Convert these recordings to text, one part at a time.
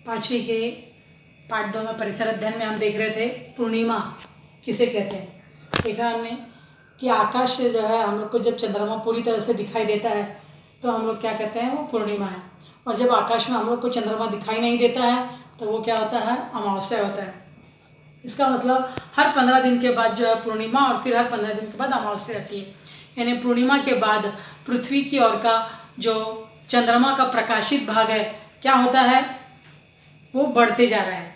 पाँचवीं के पाठ 2 में परिसर अध्ययन में हम देख रहे थे पूर्णिमा किसे कहते हैं। देखा हमने कि आकाश से जो है हम लोग को जब चंद्रमा पूरी तरह से दिखाई देता है तो हम लोग क्या कहते हैं, वो पूर्णिमा है। और जब आकाश में हम लोग को चंद्रमा दिखाई नहीं देता है तो वो क्या होता है, अमावस्या होता है। इसका मतलब हर 15 दिन के बाद जो है पूर्णिमा और फिर हर 15 दिन के बाद अमावस्या आती है। यानी पूर्णिमा के बाद पृथ्वी की ओर का जो चंद्रमा का प्रकाशित भाग है क्या होता है, वो बढ़ते जा रहा है।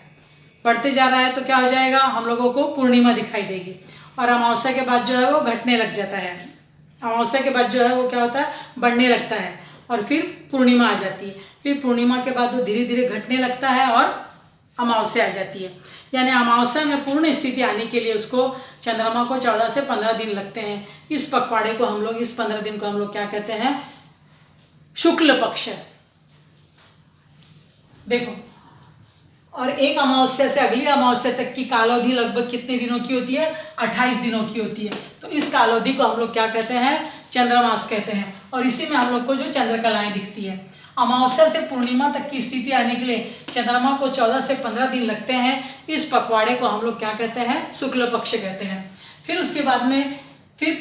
बढ़ते जा रहा है तो क्या हो जाएगा, हम लोगों को पूर्णिमा दिखाई देगी। और अमावस्या के बाद जो है वो घटने लग जाता है। अमावस्या के बाद जो है वो क्या होता है, बढ़ने लगता है और फिर पूर्णिमा आ जाती है। फिर पूर्णिमा के बाद वो धीरे धीरे घटने लगता है और अमावस्या आ जाती है। यानी अमावस्या में पूर्ण स्थिति आने के लिए उसको चंद्रमा को 14 से 15 दिन लगते हैं। इस पखवाड़े को हम लोग, इस 15 दिन को हम लोग क्या कहते हैं, शुक्ल पक्ष। देखो, और एक अमावस्या से अगली अमावस्या तक की काल अवधि लगभग कितने दिनों की होती है, 28 दिनों की होती है। तो इस काल अवधि को हम लोग क्या कहते हैं, चंद्रमास कहते हैं। और इसी में हम लोग को जो चंद्रकलाएं दिखती है। अमावस्या से पूर्णिमा तक की स्थिति आने के लिए चंद्रमा को 14 से 15 दिन लगते हैं। इस पखवाड़े को हम लोग क्या कहते हैं, शुक्ल पक्ष कहते हैं। फिर उसके बाद में फिर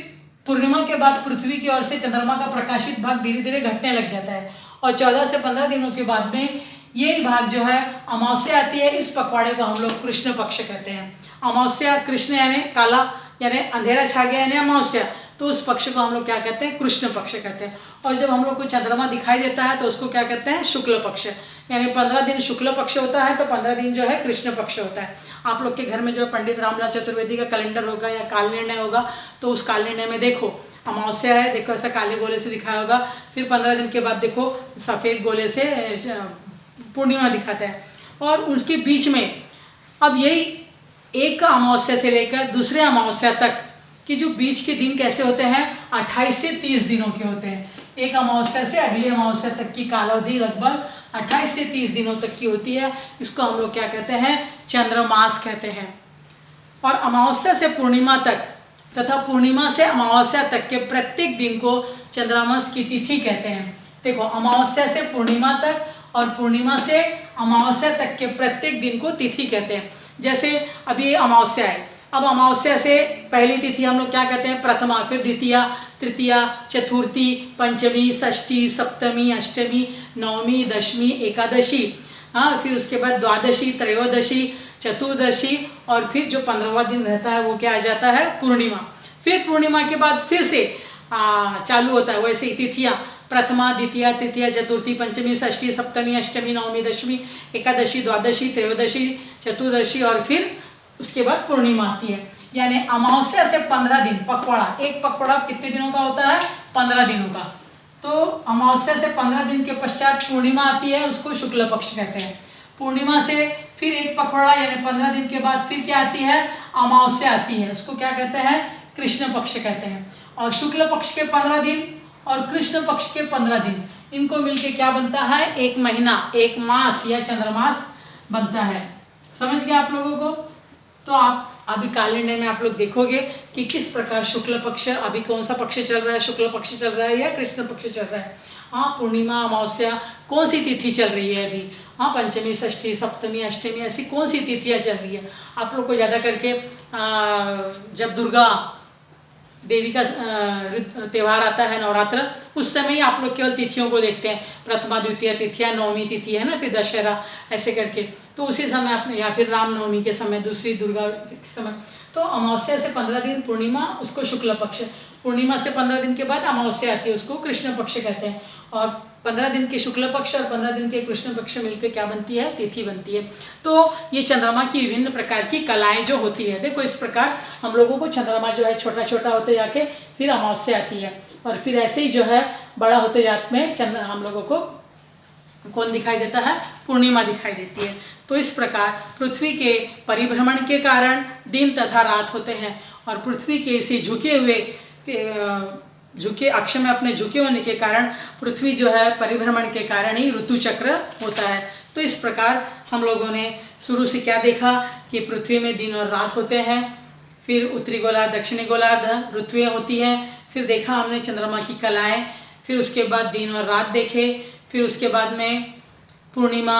पूर्णिमा के बाद पृथ्वी की ओर से चंद्रमा का प्रकाशित भाग धीरे धीरे घटने लग जाता है और 14 से 15 दिनों के बाद में ये भाग जो है अमावस्या आती है। इस पखवाड़े को हम लोग कृष्ण पक्ष कहते हैं। अमावस्या, कृष्ण यानी काला, यानी अंधेरा छा गया यानी अमावस्या, तो उस पक्ष को हम लोग क्या कहते हैं, कृष्ण पक्ष कहते हैं। और जब हम लोग को चंद्रमा दिखाई देता है तो उसको क्या कहते हैं, शुक्ल पक्ष। यानी 15 दिन शुक्ल पक्ष होता है तो 15 दिन जो है कृष्ण पक्ष होता है। आप लोग के घर में जो है पंडित रामलाल चतुर्वेदी का कैलेंडर होगा या काल निर्णय होगा, तो उस काल निर्णय में देखो अमावस्या है, देखो ऐसा काले गोले से दिखाया होगा। फिर 15 दिन के बाद देखो सफ़ेद गोले से पूर्णिमा दिखाता है। और उसके बीच में अब यही एक अमावस्या से लेकर दूसरे अमावस्या तक कि जो बीच के दिन कैसे होते हैं, 28 से 30 दिनों के होते हैं। एक अमावस्या से अगली अमावस्या तक की कालावधि लगभग 28 से 30 दिनों तक की होती है। इसको हम लोग क्या कहते हैं, चंद्रमास कहते हैं। और अमावस्या से पूर्णिमा तक तथा पूर्णिमा से अमावस्या तक के प्रत्येक दिन को चंद्रमास की तिथि कहते हैं। देखो, अमावस्या से पूर्णिमा तक और पूर्णिमा से अमावस्या तक के प्रत्येक दिन को तिथि कहते हैं। जैसे अभी अमावस्या है, अब अमावस्या से पहली तिथि हम लोग क्या कहते हैं, प्रथमा, फिर द्वितीया, तृतीया, चतुर्थी, पंचमी, षष्ठी, सप्तमी, अष्टमी, नवमी, दशमी, एकादशी, हाँ, फिर उसके बाद द्वादशी, त्रयोदशी, चतुर्दशी और फिर जो 15वां दिन रहता है वो क्या आ जाता है, पूर्णिमा। फिर पूर्णिमा के बाद फिर से चालू होता है वैसे ही तिथियाँ, प्रथमा, द्वितीया, तृतीया, चतुर्थी, पंचमी, षष्ठी, सप्तमी, अष्टमी, नवमी, दशमी, एकादशी, द्वादशी, त्रयोदशी, चतुर्दशी और फिर उसके बाद पूर्णिमा आती है। यानी अमावस्या से 15 दिन पखवाड़ा, एक पखवाड़ा कितने दिनों का होता है, 15 दिनों का। तो अमावस्या से 15 दिन के पश्चात पूर्णिमा आती है, उसको शुक्ल पक्ष कहते हैं। पूर्णिमा से फिर एक पखवाड़ा यानी 15 दिन के बाद फिर क्या आती है, अमावस्या आती है, उसको क्या कहते हैं, कृष्ण पक्ष कहते हैं। और शुक्ल पक्ष के 15 दिन और कृष्ण पक्ष के 15 दिन, इनको मिलके क्या बनता है, एक महीना, एक मास या चंद्रमास बनता है। समझ गए आप लोगों को? तो आप अभी कैलेंडर में आप लोग देखोगे कि किस प्रकार शुक्ल पक्ष, अभी कौन सा पक्ष चल रहा है, शुक्ल पक्ष चल रहा है या कृष्ण पक्ष चल रहा है। हाँ, पूर्णिमा, अमावस्या, कौन सी तिथि चल रही है अभी, हाँ, पंचमी, षष्ठी, सप्तमी, अष्टमी, ऐसी कौन सी तिथियाँ चल रही है। आप लोग को ज़्यादा करके जब दुर्गा देवी का त्यौहार आता है, नवरात्र, उस समय ही आप लोग केवल तिथियों को देखते हैं, प्रथमा, द्वितीय तिथियाँ, नवमी तिथि है ना, फिर दशहरा, ऐसे करके। तो उसी समय आपने, या फिर रामनवमी के समय, दूसरी दुर्गा के समय। तो अमावस्या से 15 दिन पूर्णिमा, उसको शुक्ल पक्ष। पूर्णिमा से 15 दिन के बाद अमावस्या आती है, उसको कृष्ण पक्ष कहते हैं। और 15 दिन के शुक्ल पक्ष और 15 दिन के कृष्ण पक्ष मिलकर क्या बनती है, तिथि बनती है। तो ये चंद्रमा की विभिन्न प्रकार की कलाएं जो होती है, देखो इस प्रकार हम लोगों को चंद्रमा जो है छोटा छोटा होते जाके फिर अमावस्या आती है और फिर ऐसे ही जो है बड़ा होते जाते में चंद्र हम लोगों को कौन दिखाई देता है, पूर्णिमा दिखाई देती है। तो इस प्रकार पृथ्वी के परिभ्रमण के कारण दिन तथा रात होते हैं और पृथ्वी के इसी झुके अक्ष में अपने झुके होने के कारण पृथ्वी जो है परिभ्रमण के कारण ही ऋतु चक्र होता है। तो इस प्रकार हम लोगों ने शुरू से क्या देखा कि पृथ्वी में दिन और रात होते हैं, फिर उत्तरी गोलार्ध, दक्षिणी गोलार्ध ऋतुएं होती हैं, फिर देखा हमने चंद्रमा की कलाएं, फिर उसके बाद दिन और रात देखे, फिर उसके बाद में पूर्णिमा,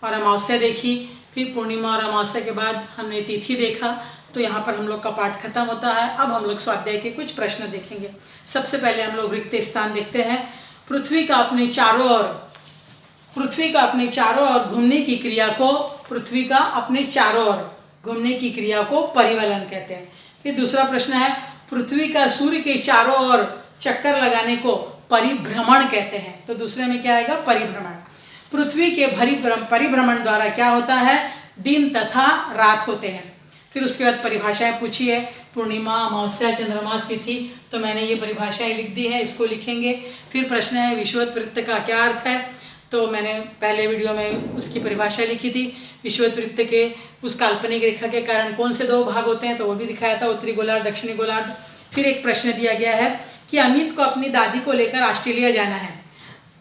और अमावस्या देखी, फिर पूर्णिमा और अमावस्या के बाद हमने तिथि देखा। तो यहाँ पर हम लोग का पाठ खत्म होता है। अब हम लोग स्वाध्याय के कुछ प्रश्न देखेंगे। सबसे पहले हम लोग रिक्त स्थान देखते हैं। पृथ्वी का अपने चारों ओर घूमने की क्रिया को परिवलन कहते हैं। फिर दूसरा प्रश्न है, पृथ्वी का सूर्य के चारों ओर चक्कर लगाने को परिभ्रमण कहते हैं। तो दूसरे में क्या आएगा? परिभ्रमण। पृथ्वी के परिभ्रमण द्वारा क्या होता है? दिन तथा रात होते हैं। फिर उसके बाद परिभाषाएं पूछी है, पूर्णिमा, अमावस्या, चंद्रमास, तिथि। तो मैंने ये परिभाषाएं लिख दी है, इसको लिखेंगे। फिर प्रश्न है, विषुवत वृत्त का क्या अर्थ है? तो मैंने पहले वीडियो में उसकी परिभाषा लिखी थी। विषुवत वृत्त के उस काल्पनिक रेखा के कारण कौन से दो भाग होते हैं, तो वो भी दिखाया था, उत्तरी गोलार्ध, दक्षिणी गोलार्ध। फिर एक प्रश्न दिया गया है कि अमित को अपनी दादी को लेकर ऑस्ट्रेलिया जाना है।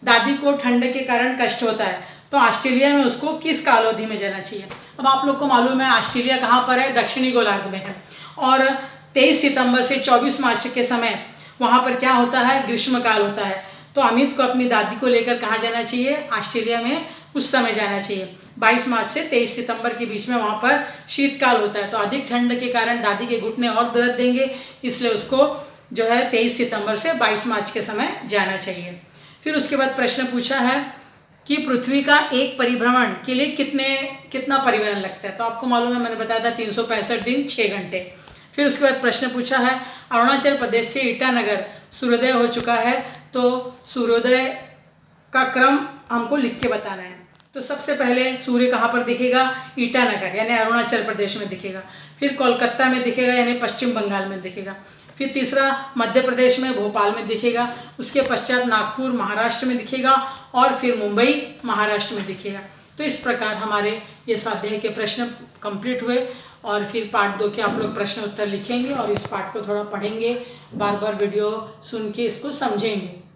दादी को ठंड के कारण कष्ट होता है, तो ऑस्ट्रेलिया में उसको किस काल अवधि में जाना चाहिए? अब आप लोग को मालूम है ऑस्ट्रेलिया कहाँ पर है? दक्षिणी गोलार्ध में है। और 23 सितंबर से 24 मार्च के समय वहाँ पर क्या होता है? ग्रीष्मकाल होता है। तो अमित को अपनी दादी को लेकर कहाँ जाना चाहिए? ऑस्ट्रेलिया में उस समय जाना चाहिए। 22 मार्च से 23 सितंबर के बीच में वहाँ पर शीतकाल होता है, तो अधिक ठंड के कारण दादी के घुटने और दर्द देंगे, इसलिए उसको जो है 23 सितंबर से 22 मार्च के समय जाना चाहिए। फिर उसके बाद प्रश्न पूछा है कि पृथ्वी का एक परिभ्रमण के लिए कितना परिवहन लगता है? तो आपको मालूम है, मैंने बताया था 365 दिन 6 घंटे। फिर उसके बाद प्रश्न पूछा है, अरुणाचल प्रदेश से ईटानगर सूर्योदय हो चुका है, तो सूर्योदय का क्रम हमको लिख के बताना है। तो सबसे पहले सूर्य कहाँ पर दिखेगा? ईटानगर यानी अरुणाचल प्रदेश में दिखेगा। फिर कोलकाता में दिखेगा यानी पश्चिम बंगाल में दिखेगा। फिर तीसरा मध्य प्रदेश में भोपाल में दिखेगा। उसके पश्चात नागपुर महाराष्ट्र में दिखेगा और फिर मुंबई महाराष्ट्र में दिखेगा। तो इस प्रकार हमारे ये स्वाध्याय के प्रश्न कंप्लीट हुए। और फिर पार्ट 2 के आप लोग प्रश्न उत्तर लिखेंगे और इस पाठ को थोड़ा पढ़ेंगे, बार बार वीडियो सुन के इसको समझेंगे।